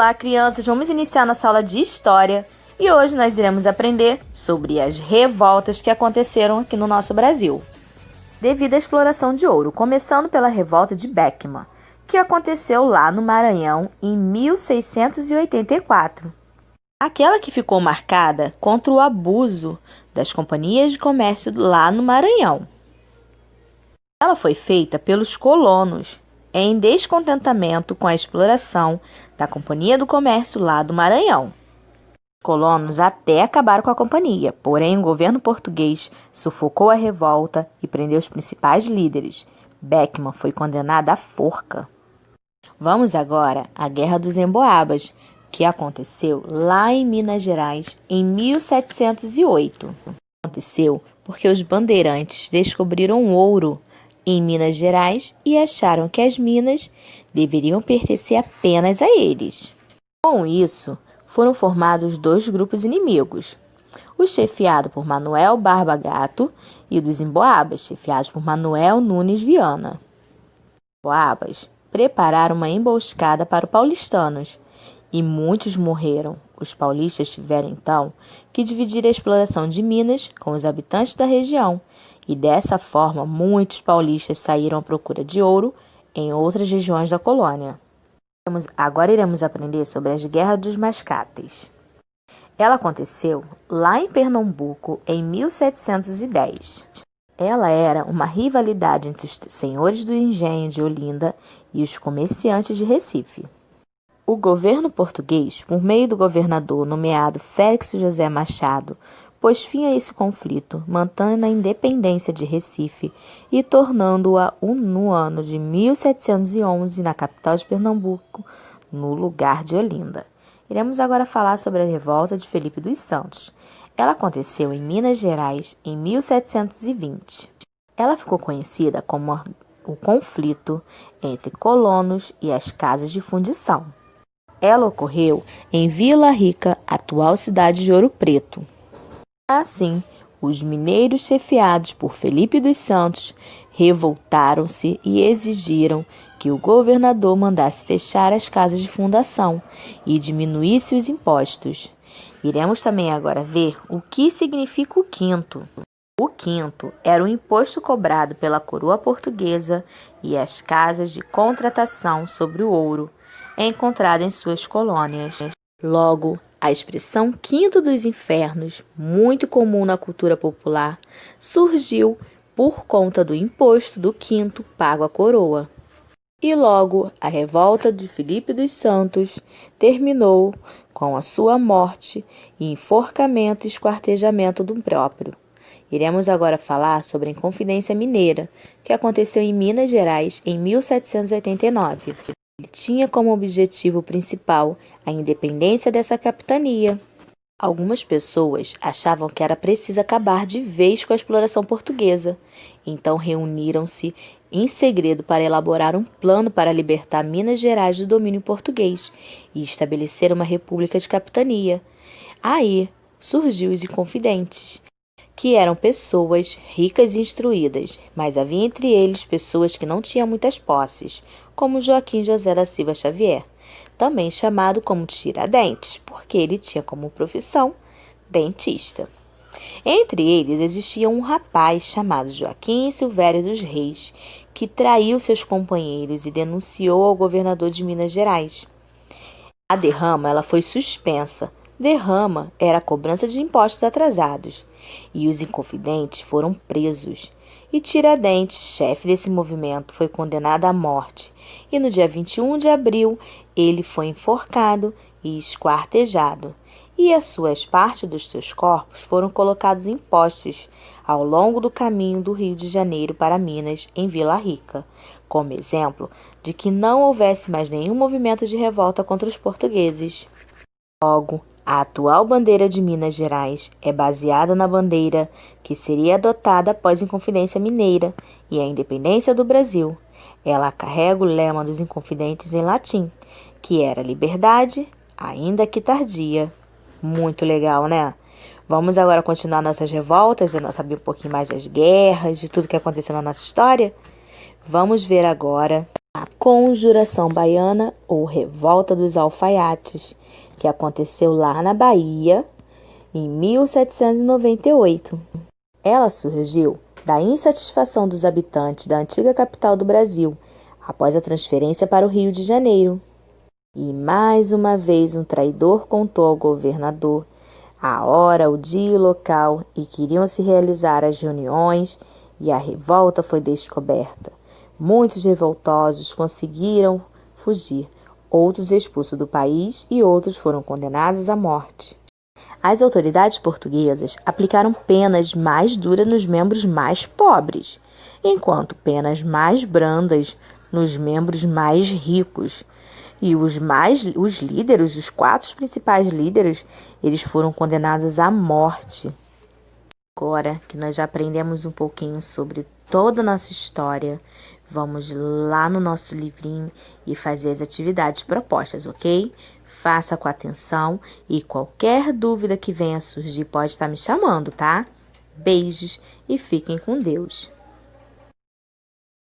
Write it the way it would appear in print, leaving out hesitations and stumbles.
Olá, crianças! Vamos iniciar nossa aula de História e hoje nós iremos aprender sobre as revoltas que aconteceram aqui no nosso Brasil, devido à exploração de ouro, começando pela revolta de Beckman, que aconteceu lá no Maranhão em 1684. Aquela que ficou marcada contra o abuso das companhias de comércio lá no Maranhão. Ela foi feita pelos colonos, em descontentamento com a exploração da Companhia do Comércio lá do Maranhão. Os colonos até acabaram com a companhia, porém o governo português sufocou a revolta e prendeu os principais líderes. Beckman foi condenado à forca. Vamos agora à Guerra dos Emboabas, que aconteceu lá em Minas Gerais em 1708. Aconteceu porque os bandeirantes descobriram ouro em Minas Gerais e acharam que as minas deveriam pertencer apenas a eles. Com isso, foram formados dois grupos inimigos, o chefiado por Manuel Barba Gato e o dos Emboabas, chefiados por Manuel Nunes Viana. Os Emboabas prepararam uma emboscada para os paulistanos e muitos morreram. Os paulistas tiveram, então, que dividir a exploração de Minas com os habitantes da região, e dessa forma muitos paulistas saíram à procura de ouro em outras regiões da colônia. Agora iremos aprender sobre as Guerras dos Mascates. Ela aconteceu lá em Pernambuco em 1710. Ela era uma rivalidade entre os senhores do engenho de Olinda e os comerciantes de Recife. O governo português, por meio do governador nomeado Félix José Machado, pôs fim a esse conflito, mantendo a independência de Recife e tornando-a no ano de 1711 na capital de Pernambuco, no lugar de Olinda. Iremos agora falar sobre a revolta de Felipe dos Santos. Ela aconteceu em Minas Gerais em 1720. Ela ficou conhecida como o conflito entre colonos e as casas de fundição. Ela ocorreu em Vila Rica, atual cidade de Ouro Preto. Assim, os mineiros chefiados por Felipe dos Santos revoltaram-se e exigiram que o governador mandasse fechar as casas de fundação e diminuísse os impostos. Iremos também agora ver o que significa o quinto. O quinto era o imposto cobrado pela coroa portuguesa e as casas de contratação sobre o ouro encontrado em suas colônias. Logo, a expressão quinto dos infernos, muito comum na cultura popular, surgiu por conta do imposto do quinto pago à coroa. E logo, a revolta de Felipe dos Santos terminou com a sua morte e enforcamento e esquartejamento do próprio. Iremos agora falar sobre a Inconfidência Mineira, que aconteceu em Minas Gerais em 1789. Ele tinha como objetivo principal a independência dessa capitania. Algumas pessoas achavam que era preciso acabar de vez com a exploração portuguesa, então reuniram-se em segredo para elaborar um plano para libertar Minas Gerais do domínio português e estabelecer uma república de capitania. Aí surgiu os Inconfidentes, que eram pessoas ricas e instruídas, mas havia entre eles pessoas que não tinham muitas posses, como Joaquim José da Silva Xavier, também chamado como Tiradentes, porque ele tinha como profissão dentista. Entre eles existia um rapaz chamado Joaquim Silvério dos Reis, que traiu seus companheiros e denunciou ao governador de Minas Gerais. A derrama ela foi suspensa. Derrama era a cobrança de impostos atrasados, e os Inconfidentes foram presos. E Tiradentes, chefe desse movimento, foi condenado à morte, e no dia 21 de abril ele foi enforcado e esquartejado, e as partes dos seus corpos foram colocados em postes ao longo do caminho do Rio de Janeiro para Minas, em Vila Rica, como exemplo de que não houvesse mais nenhum movimento de revolta contra os portugueses. Logo, a atual bandeira de Minas Gerais é baseada na bandeira que seria adotada após a Inconfidência Mineira e a independência do Brasil. Ela carrega o lema dos Inconfidentes em latim, que era liberdade, ainda que tardia. Muito legal, né? Vamos agora continuar nossas revoltas, saber um pouquinho mais das guerras, de tudo que aconteceu na nossa história? Vamos ver agora A Conjuração Baiana ou Revolta dos Alfaiates, que aconteceu lá na Bahia em 1798. Ela surgiu da insatisfação dos habitantes da antiga capital do Brasil, após a transferência para o Rio de Janeiro. E mais uma vez um traidor contou ao governador a hora, o dia e o local em que iriam se realizar as reuniões, e a revolta foi descoberta. Muitos revoltosos conseguiram fugir, outros expulsos do país e outros foram condenados à morte. As autoridades portuguesas aplicaram penas mais duras nos membros mais pobres, enquanto penas mais brandas nos membros mais ricos. E os líderes, os 4 principais líderes, eles foram condenados à morte. Agora que nós já aprendemos um pouquinho sobre toda a nossa história, vamos lá no nosso livrinho e fazer as atividades propostas, ok? Faça com atenção e qualquer dúvida que venha a surgir pode estar me chamando, tá? Beijos e fiquem com Deus.